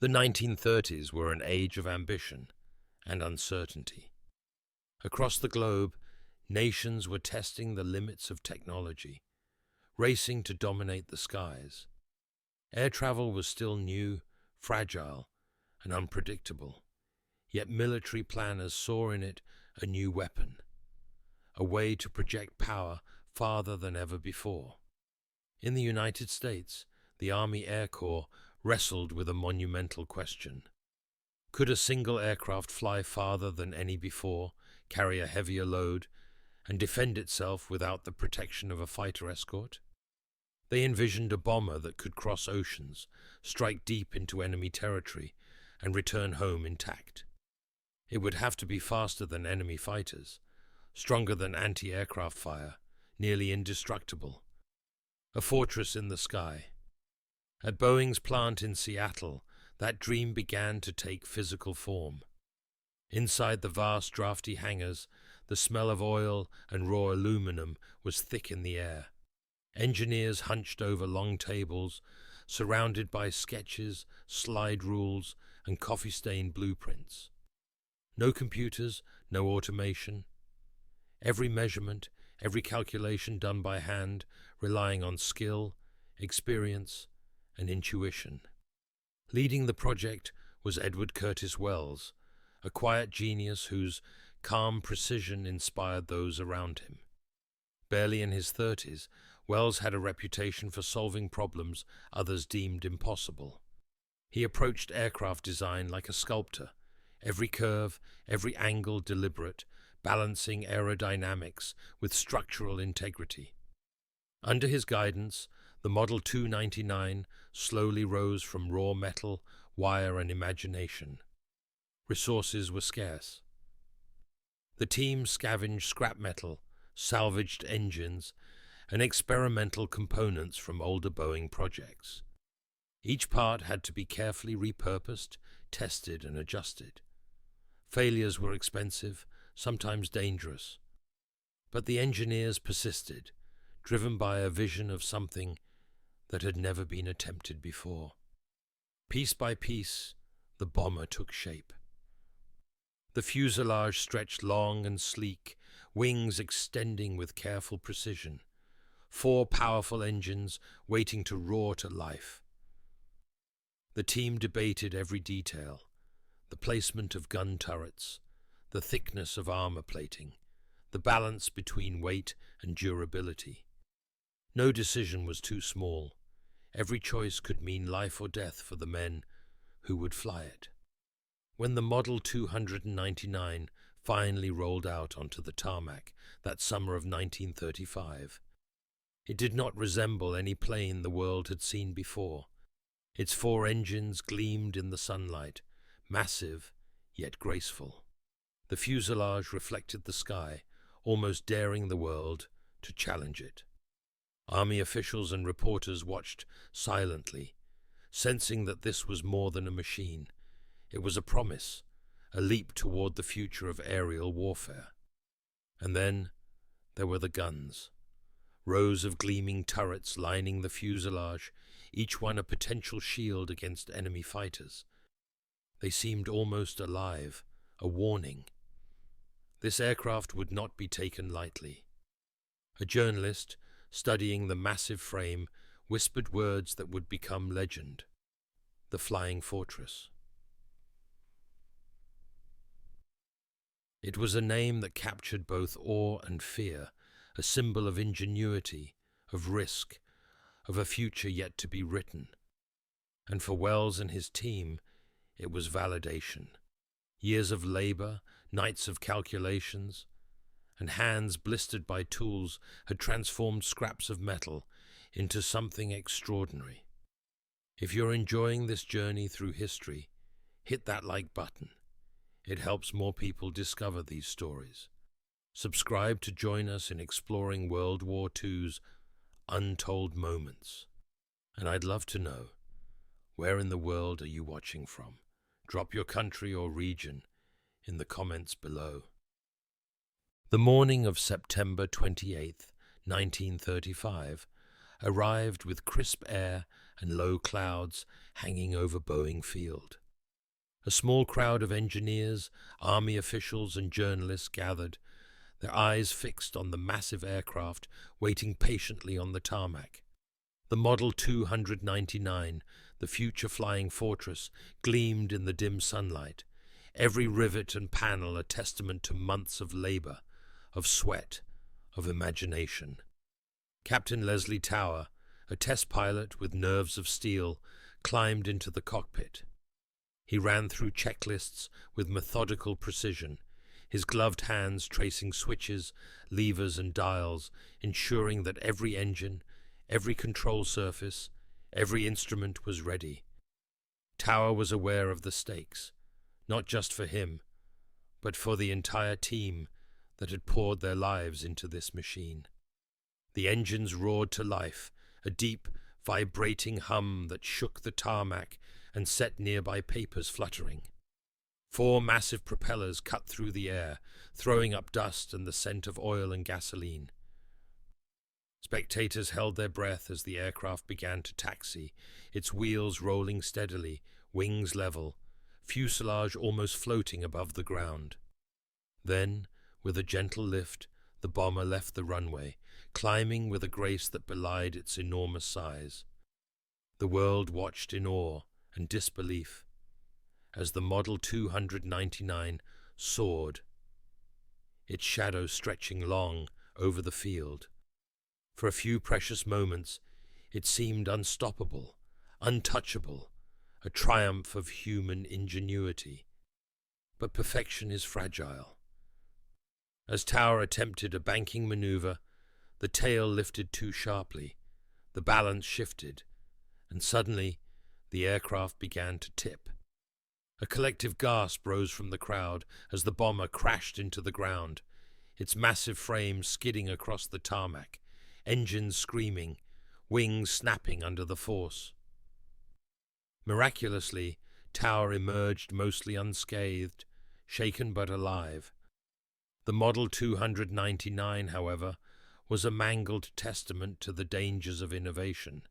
The 1930s were an age of ambition and uncertainty. Across the globe, nations were testing the limits of technology, racing to dominate the skies. Air travel was still new, fragile, and unpredictable, yet military planners saw in it a new weapon, a way to project power farther than ever before. In the United States, the Army Air Corps wrestled with a monumental question. Could a single aircraft fly farther than any before, carry a heavier load, and defend itself without the protection of a fighter escort? They envisioned a bomber that could cross oceans, strike deep into enemy territory, and return home intact. It would have to be faster than enemy fighters, stronger than anti-aircraft fire, nearly indestructible. A fortress in the sky. At Boeing's plant in Seattle, that dream began to take physical form. Inside the vast, drafty hangars, the smell of oil and raw aluminum was thick in the air. Engineers hunched over long tables, surrounded by sketches, slide rules, and coffee-stained blueprints. No computers, no automation. Every measurement, every calculation done by hand, relying on skill, experience, and intuition. Leading the project was Edward Curtis Wells, a quiet genius whose calm precision inspired those around him. Barely in his 30s, Wells had a reputation for solving problems others deemed impossible. He approached aircraft design like a sculptor, every curve, every angle deliberate, balancing aerodynamics with structural integrity. Under his guidance, the Model 299 slowly rose from raw metal, wire, and imagination. Resources were scarce. The team scavenged scrap metal, salvaged engines, and experimental components from older Boeing projects. Each part had to be carefully repurposed, tested, and adjusted. Failures were expensive, sometimes dangerous. But the engineers persisted, driven by a vision of something that had never been attempted before. Piece by piece, the bomber took shape. The fuselage stretched long and sleek, wings extending with careful precision, 4 powerful engines waiting to roar to life. The team debated every detail, the placement of gun turrets, the thickness of armor plating, the balance between weight and durability. No decision was too small. Every choice could mean life or death for the men who would fly it. When the Model 299 finally rolled out onto the tarmac that summer of 1935, it did not resemble any plane the world had seen before. Its 4 engines gleamed in the sunlight, massive yet graceful. The fuselage reflected the sky, almost daring the world to challenge it. Army officials and reporters watched silently, sensing that this was more than a machine. It was a promise, a leap toward the future of aerial warfare. And then there were the guns. Rows of gleaming turrets lining the fuselage, each one a potential shield against enemy fighters. They seemed almost alive, a warning. This aircraft would not be taken lightly. A journalist, studying the massive frame, whispered words that would become legend. The Flying Fortress. It was a name that captured both awe and fear, a symbol of ingenuity, of risk, of a future yet to be written. And for Wells and his team, it was validation. Years of labor, nights of calculations, and hands blistered by tools had transformed scraps of metal into something extraordinary. If you're enjoying this journey through history, hit that like button. It helps more people discover these stories. Subscribe to join us in exploring World War II's untold moments. And I'd love to know, where in the world are you watching from? Drop your country or region in the comments below. The morning of September 28, 1935, arrived with crisp air and low clouds hanging over Boeing Field. A small crowd of engineers, army officials, and journalists gathered, their eyes fixed on the massive aircraft waiting patiently on the tarmac. The Model 299, the future flying fortress, gleamed in the dim sunlight, every rivet and panel a testament to months of labor, of sweat, of imagination. Captain Leslie Tower, a test pilot with nerves of steel, climbed into the cockpit. He ran through checklists with methodical precision, his gloved hands tracing switches, levers, and dials, ensuring that every engine, every control surface, every instrument was ready. Tower was aware of the stakes, not just for him, but for the entire team that had poured their lives into this machine. The engines roared to life, a deep, vibrating hum that shook the tarmac and set nearby papers fluttering. 4 massive propellers cut through the air, throwing up dust and the scent of oil and gasoline. Spectators held their breath as the aircraft began to taxi, its wheels rolling steadily, wings level, fuselage almost floating above the ground. Then, with a gentle lift, the bomber left the runway, climbing with a grace that belied its enormous size. The world watched in awe and disbelief as the Model 299 soared, its shadow stretching long over the field. For a few precious moments, it seemed unstoppable, untouchable, a triumph of human ingenuity. But perfection is fragile. As Tower attempted a banking maneuver, the tail lifted too sharply, the balance shifted, and suddenly the aircraft began to tip. A collective gasp rose from the crowd as the bomber crashed into the ground, its massive frame skidding across the tarmac, engines screaming, wings snapping under the force. Miraculously, Tower emerged mostly unscathed, shaken but alive. The Model 299, however, was a mangled testament to the dangers of innovation.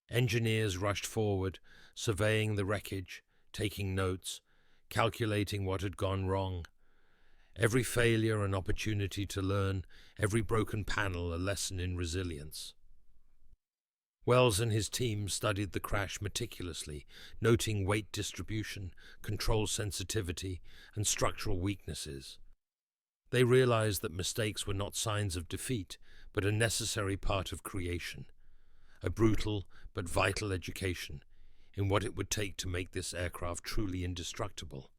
Engineers rushed forward, surveying the wreckage, taking notes, calculating what had gone wrong. Every failure an opportunity to learn, every broken panel a lesson in resilience. Wells and his team studied the crash meticulously, noting weight distribution, control sensitivity, and structural weaknesses. They realized that mistakes were not signs of defeat, but a necessary part of creation, a brutal but vital education in what it would take to make this aircraft truly indestructible.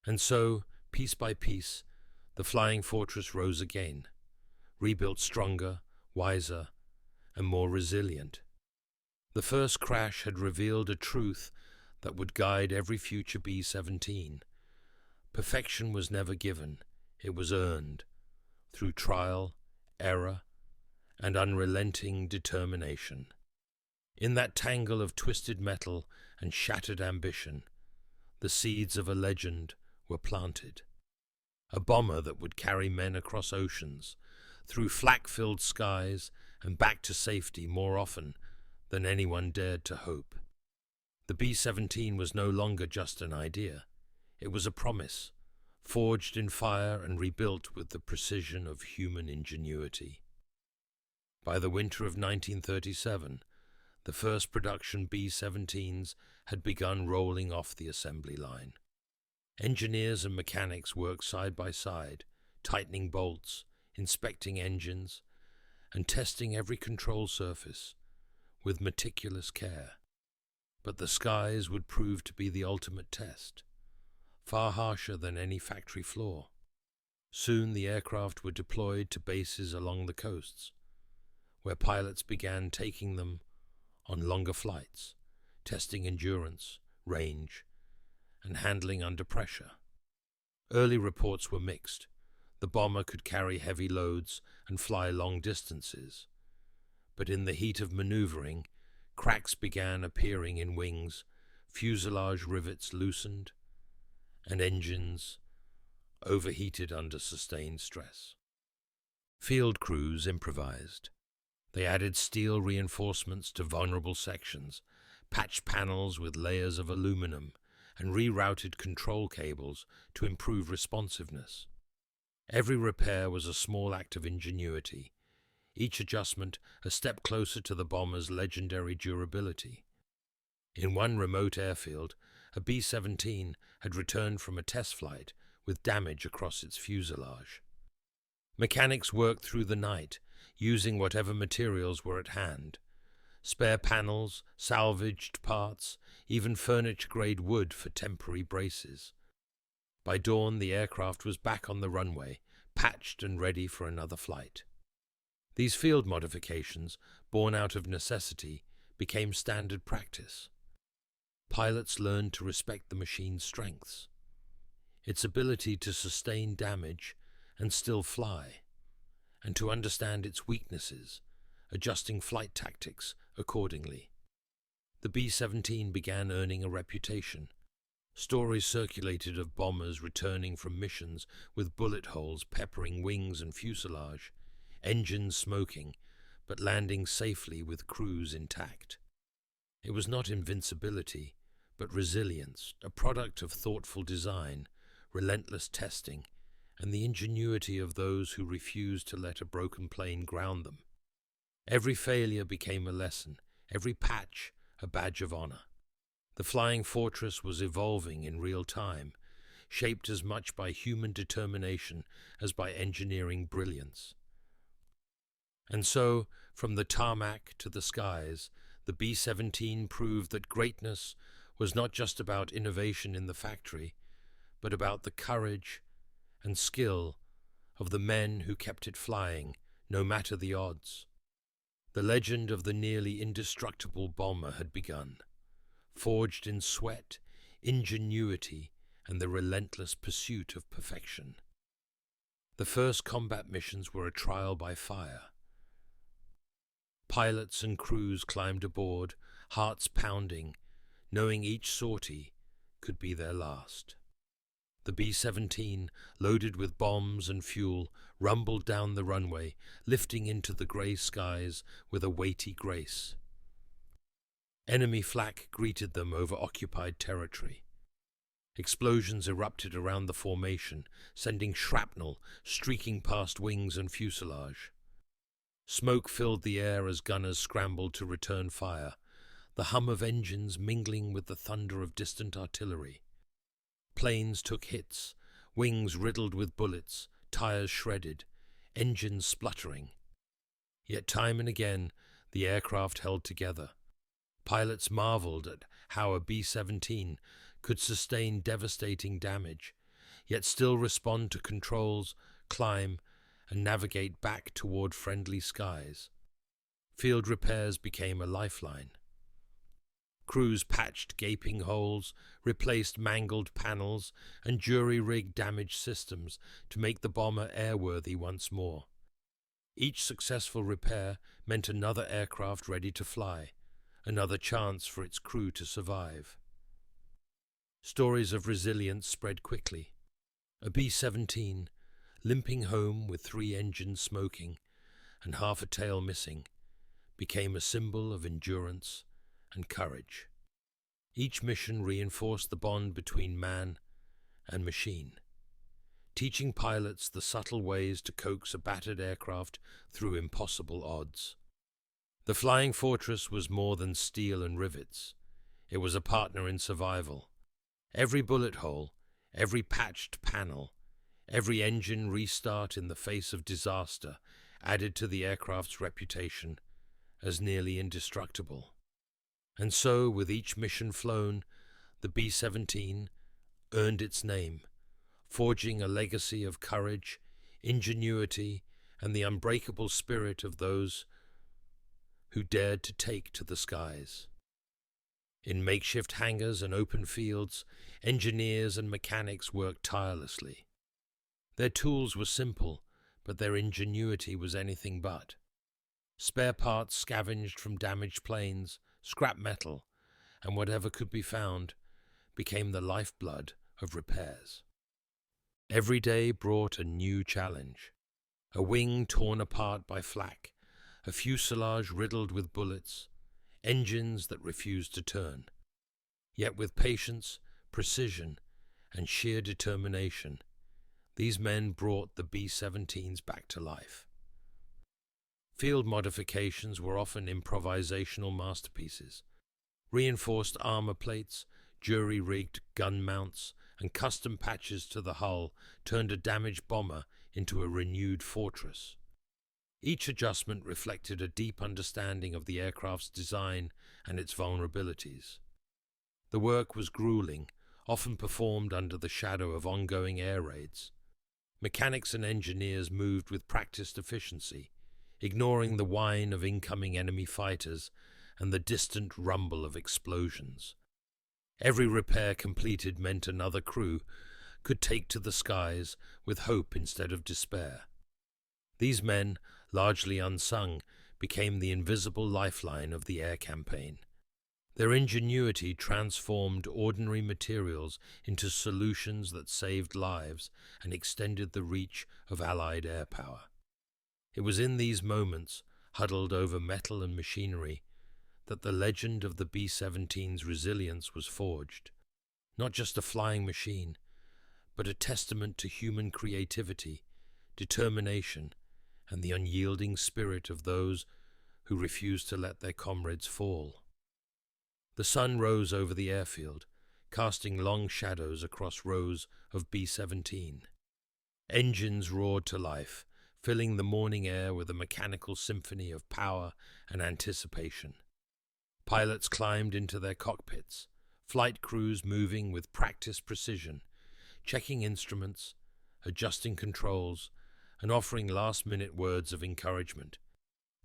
And so, piece by piece, the flying fortress rose again, rebuilt stronger, wiser, and more resilient. The first crash had revealed a truth that would guide every future B-17. Perfection was never given, it was earned, through trial, error, and unrelenting determination. In that tangle of twisted metal and shattered ambition, the seeds of a legend were planted. A bomber that would carry men across oceans, through flak-filled skies and back to safety more often than anyone dared to hope. The B-17 was no longer just an idea. It was a promise, forged in fire and rebuilt with the precision of human ingenuity. By the winter of 1937, the first production B-17s had begun rolling off the assembly line. Engineers and mechanics worked side by side, tightening bolts, inspecting engines, and testing every control surface with meticulous care. But the skies would prove to be the ultimate test, far harsher than any factory floor. Soon the aircraft were deployed to bases along the coasts, where pilots began taking them on longer flights, testing endurance, range, and handling under pressure. Early reports were mixed. The bomber could carry heavy loads and fly long distances. But in the heat of maneuvering, cracks began appearing in wings, fuselage rivets loosened, and engines overheated under sustained stress. Field crews improvised. They added steel reinforcements to vulnerable sections, patched panels with layers of aluminum, and rerouted control cables to improve responsiveness. Every repair was a small act of ingenuity, each adjustment a step closer to the bomber's legendary durability. In one remote airfield, a B-17 had returned from a test flight with damage across its fuselage. Mechanics worked through the night, using whatever materials were at hand: spare panels, salvaged parts, even furniture-grade wood for temporary braces. By dawn, the aircraft was back on the runway, patched and ready for another flight. These field modifications, born out of necessity, became standard practice. Pilots learned to respect the machine's strengths, its ability to sustain damage and still fly, and to understand its weaknesses, adjusting flight tactics accordingly. The B-17 began earning a reputation. Stories circulated of bombers returning from missions with bullet holes peppering wings and fuselage, engines smoking, but landing safely with crews intact. It was not invincibility, but resilience, a product of thoughtful design, relentless testing, and the ingenuity of those who refused to let a broken plane ground them. Every failure became a lesson, every patch a badge of honor. The flying fortress was evolving in real time, shaped as much by human determination as by engineering brilliance. And so, from the tarmac to the skies, the B-17 proved that greatness was not just about innovation in the factory, but about the courage and skill of the men who kept it flying, no matter the odds. The legend of the nearly indestructible bomber had begun, forged in sweat, ingenuity, and the relentless pursuit of perfection. The first combat missions were a trial by fire. Pilots and crews climbed aboard, hearts pounding, knowing each sortie could be their last. The B-17, loaded with bombs and fuel, rumbled down the runway, lifting into the grey skies with a weighty grace. Enemy flak greeted them over occupied territory. Explosions erupted around the formation, sending shrapnel streaking past wings and fuselage. Smoke filled the air as gunners scrambled to return fire, the hum of engines mingling with the thunder of distant artillery. Planes took hits, wings riddled with bullets, tires shredded, engines spluttering. Yet time and again the aircraft held together. Pilots marveled at how a B-17 could sustain devastating damage, yet still respond to controls, climb, and navigate back toward friendly skies. Field repairs became a lifeline. Crews patched gaping holes, replaced mangled panels, and jury-rigged damaged systems to make the bomber airworthy once more. Each successful repair meant another aircraft ready to fly, another chance for its crew to survive. Stories of resilience spread quickly. A B-17, limping home with 3 engines smoking and half a tail missing, became a symbol of endurance and courage. Each mission reinforced the bond between man and machine, teaching pilots the subtle ways to coax a battered aircraft through impossible odds. The flying fortress was more than steel and rivets. It was a partner in survival. Every bullet hole, every patched panel, every engine restart in the face of disaster added to the aircraft's reputation as nearly indestructible. And so, with each mission flown, the B-17 earned its name, forging a legacy of courage, ingenuity, and the unbreakable spirit of those who dared to take to the skies. In makeshift hangars and open fields, engineers and mechanics worked tirelessly. Their tools were simple, but their ingenuity was anything but. Spare parts scavenged from damaged planes, scrap metal, and whatever could be found, became the lifeblood of repairs. Every day brought a new challenge. A wing torn apart by flak, a fuselage riddled with bullets, engines that refused to turn. Yet with patience, precision, and sheer determination, these men brought the B-17s back to life. Field modifications were often improvisational masterpieces. Reinforced armor plates, jury-rigged gun mounts, and custom patches to the hull turned a damaged bomber into a renewed fortress. Each adjustment reflected a deep understanding of the aircraft's design and its vulnerabilities. The work was grueling, often performed under the shadow of ongoing air raids. Mechanics and engineers moved with practiced efficiency, ignoring the whine of incoming enemy fighters and the distant rumble of explosions. Every repair completed meant another crew could take to the skies with hope instead of despair. These men, largely unsung, became the invisible lifeline of the air campaign. Their ingenuity transformed ordinary materials into solutions that saved lives and extended the reach of Allied air power. It was in these moments, huddled over metal and machinery, that the legend of the B-17's resilience was forged. Not just a flying machine, but a testament to human creativity, determination, and the unyielding spirit of those who refused to let their comrades fall. The sun rose over the airfield, casting long shadows across rows of B-17. Engines roared to life, filling the morning air with a mechanical symphony of power and anticipation. Pilots climbed into their cockpits, flight crews moving with practiced precision, checking instruments, adjusting controls, and offering last-minute words of encouragement.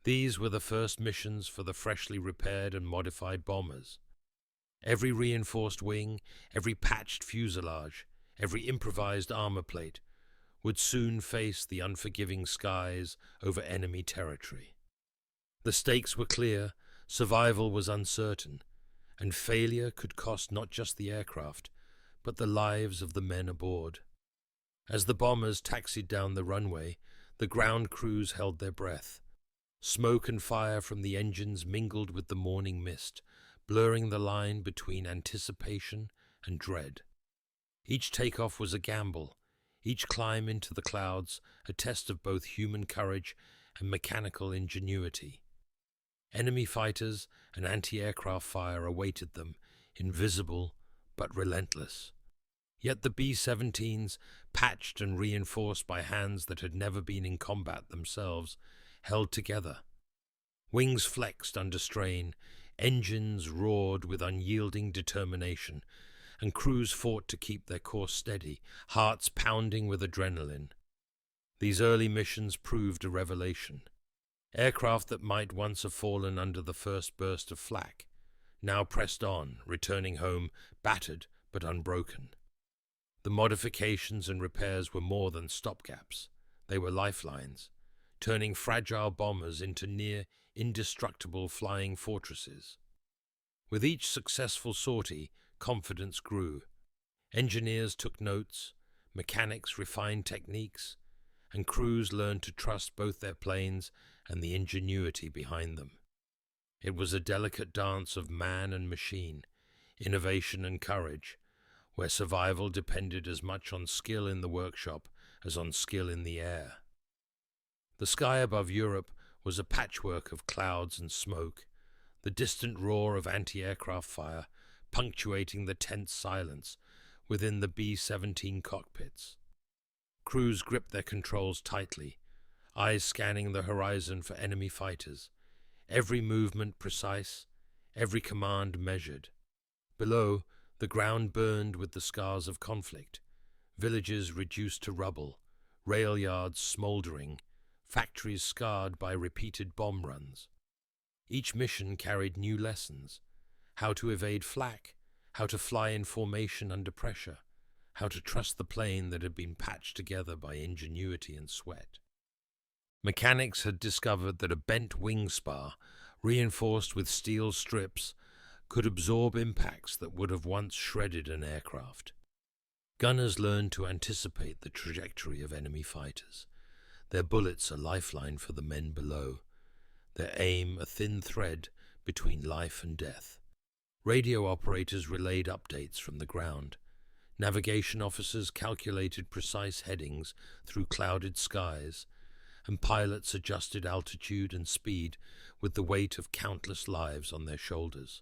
These were the first missions for the freshly repaired and modified bombers. Every reinforced wing, every patched fuselage, every improvised armor plate would soon face the unforgiving skies over enemy territory. The stakes were clear, survival was uncertain, and failure could cost not just the aircraft, but the lives of the men aboard. As the bombers taxied down the runway, the ground crews held their breath. Smoke and fire from the engines mingled with the morning mist, blurring the line between anticipation and dread. Each takeoff was a gamble, each climb into the clouds a test of both human courage and mechanical ingenuity. Enemy fighters and anti-aircraft fire awaited them, invisible but relentless. Yet the B-17s, patched and reinforced by hands that had never been in combat themselves, held together. Wings flexed under strain, engines roared with unyielding determination, and crews fought to keep their course steady, hearts pounding with adrenaline. These early missions proved a revelation. Aircraft that might once have fallen under the first burst of flak now pressed on, returning home battered but unbroken. The modifications and repairs were more than stopgaps. They were lifelines, turning fragile bombers into near indestructible flying fortresses. With each successful sortie, confidence grew. Engineers took notes, mechanics refined techniques, and crews learned to trust both their planes and the ingenuity behind them. It was a delicate dance of man and machine, innovation and courage, where survival depended as much on skill in the workshop as on skill in the air. The sky above Europe was a patchwork of clouds and smoke, the distant roar of anti-aircraft fire punctuating the tense silence within the B-17 cockpits. Crews gripped their controls tightly, eyes scanning the horizon for enemy fighters, every movement precise, every command measured. Below, the ground burned with the scars of conflict, villages reduced to rubble, rail yards smouldering, factories scarred by repeated bomb runs. Each mission carried new lessons: how to evade flak, how to fly in formation under pressure, how to trust the plane that had been patched together by ingenuity and sweat. Mechanics had discovered that a bent wing spar, reinforced with steel strips, could absorb impacts that would have once shredded an aircraft. Gunners learned to anticipate the trajectory of enemy fighters, their bullets a lifeline for the men below. their aim a thin thread between life and death. Radio operators relayed updates from the ground. Navigation officers calculated precise headings through clouded skies, and pilots adjusted altitude and speed with the weight of countless lives on their shoulders.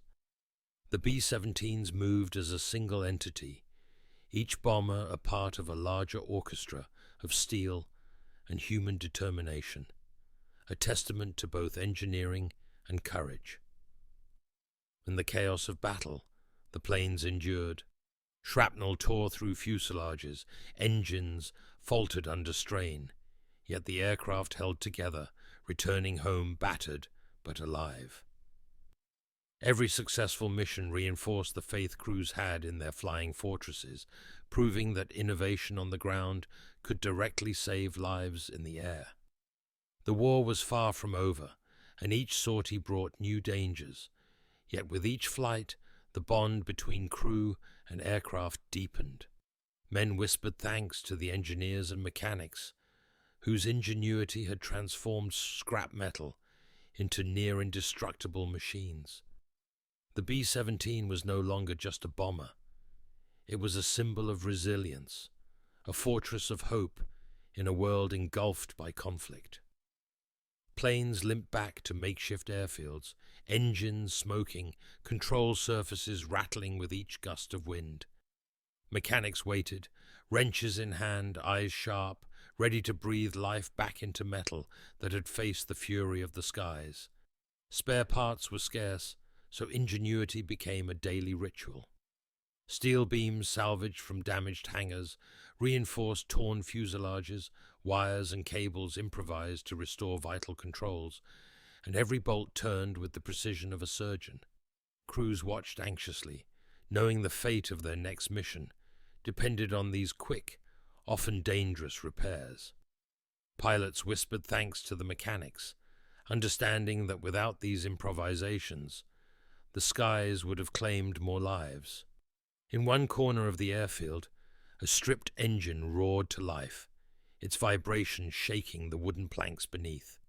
The B-17s moved as a single entity, each bomber a part of a larger orchestra of steel and human determination, a testament to both engineering and courage. In the chaos of battle, the planes endured. Shrapnel tore through fuselages, engines faltered under strain, yet the aircraft held together, returning home battered but alive. Every successful mission reinforced the faith crews had in their flying fortresses, proving that innovation on the ground could directly save lives in the air. The war was far from over, and each sortie brought new dangers, yet with each flight the bond between crew and aircraft deepened. Men whispered thanks to the engineers and mechanics, whose ingenuity had transformed scrap metal into near indestructible machines. The B-17 was no longer just a bomber. It was a symbol of resilience, a fortress of hope in a world engulfed by conflict. Planes limped back to makeshift airfields, engines smoking, control surfaces rattling with each gust of wind. Mechanics waited, wrenches in hand, eyes sharp, ready to breathe life back into metal that had faced the fury of the skies. Spare parts were scarce, so ingenuity became a daily ritual. Steel beams salvaged from damaged hangars, reinforced torn fuselages, wires and cables improvised to restore vital controls, and every bolt turned with the precision of a surgeon. Crews watched anxiously, knowing the fate of their next mission depended on these quick, often dangerous repairs. Pilots whispered thanks to the mechanics, understanding that without these improvisations, the skies would have claimed more lives. In one corner of the airfield, a stripped engine roared to life, its vibration shaking the wooden planks beneath.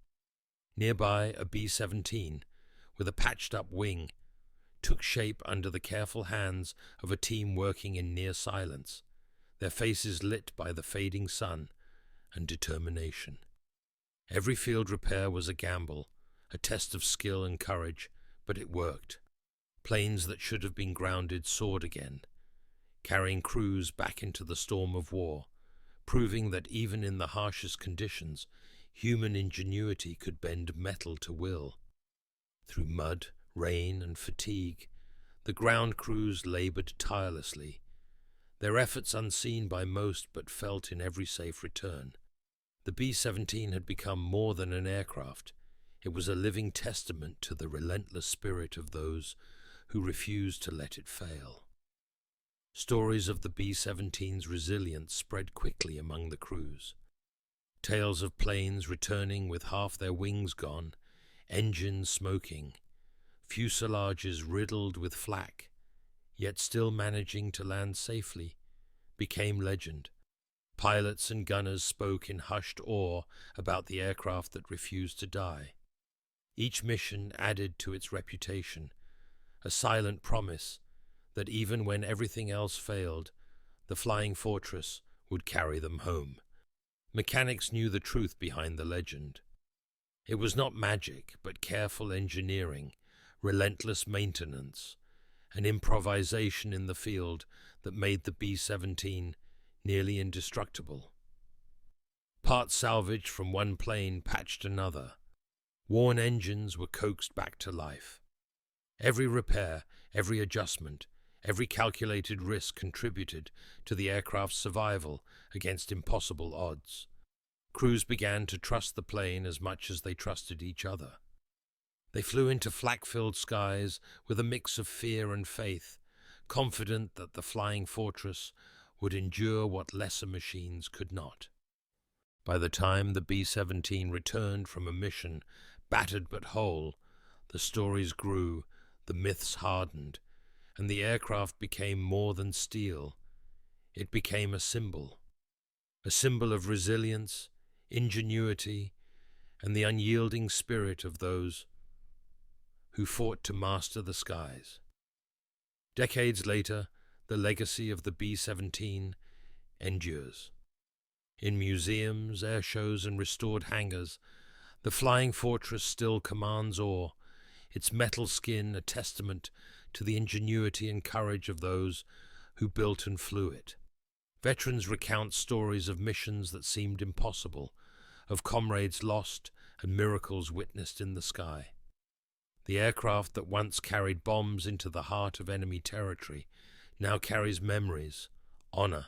Nearby, a B-17, with a patched-up wing, took shape under the careful hands of a team working in near silence, their faces lit by the fading sun and determination. Every field repair was a gamble, a test of skill and courage, but it worked. Planes that should have been grounded soared again, carrying crews back into the storm of war, proving that even in the harshest conditions, human ingenuity could bend metal to will. Through mud, rain, and fatigue, the ground crews labored tirelessly, their efforts unseen by most but felt in every safe return. The B-17 had become more than an aircraft. It was a living testament to the relentless spirit of those who refused to let it fail. Stories of the B-17's resilience spread quickly among the crews. Tales of planes returning with half their wings gone, engines smoking, fuselages riddled with flak, yet still managing to land safely, became legend. Pilots and gunners spoke in hushed awe about the aircraft that refused to die. Each mission added to its reputation, a silent promise that even when everything else failed, the flying fortress would carry them home. Mechanics knew the truth behind the legend. It was not magic, but careful engineering, relentless maintenance, and improvisation in the field that made the B-17 nearly indestructible. Parts salvaged from one plane patched another. Worn engines were coaxed back to life. Every repair, every adjustment, every calculated risk contributed to the aircraft's survival against impossible odds. Crews began to trust the plane as much as they trusted each other. They flew into flak-filled skies with a mix of fear and faith, confident that the flying fortress would endure what lesser machines could not. By the time the B-17 returned from a mission, battered but whole, the stories grew, the myths hardened, and the aircraft became more than steel. It became a symbol of resilience, ingenuity, and the unyielding spirit of those who fought to master the skies. Decades later, the legacy of the B-17 endures. In museums, air shows, and restored hangars, the flying fortress still commands awe, its metal skin a testament to the ingenuity and courage of those who built and flew it. Veterans recount stories of missions that seemed impossible, of comrades lost and miracles witnessed in the sky. The aircraft that once carried bombs into the heart of enemy territory now carries memories, honor,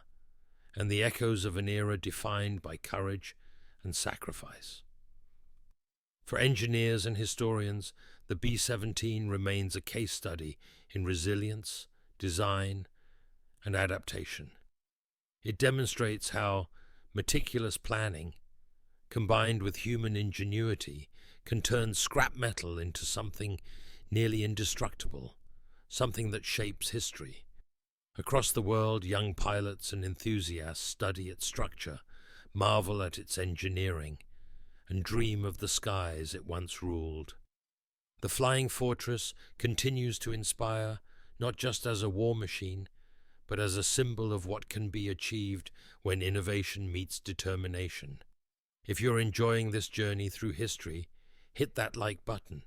and the echoes of an era defined by courage and sacrifice. For engineers and historians, the B-17 remains a case study in resilience, design, and adaptation. It demonstrates how meticulous planning, combined with human ingenuity, can turn scrap metal into something nearly indestructible, something that shapes history. Across the world, young pilots and enthusiasts study its structure, marvel at its engineering, and dream of the skies it once ruled. The flying fortress continues to inspire, not just as a war machine, but as a symbol of what can be achieved when innovation meets determination. If you're enjoying this journey through history, hit that like button.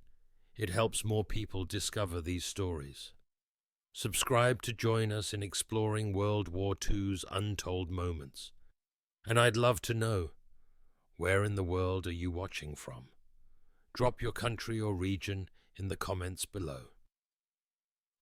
It helps more people discover these stories. Subscribe to join us in exploring World War II's untold moments. And I'd love to know, where in the world are you watching from? Drop your country or region in the comments below.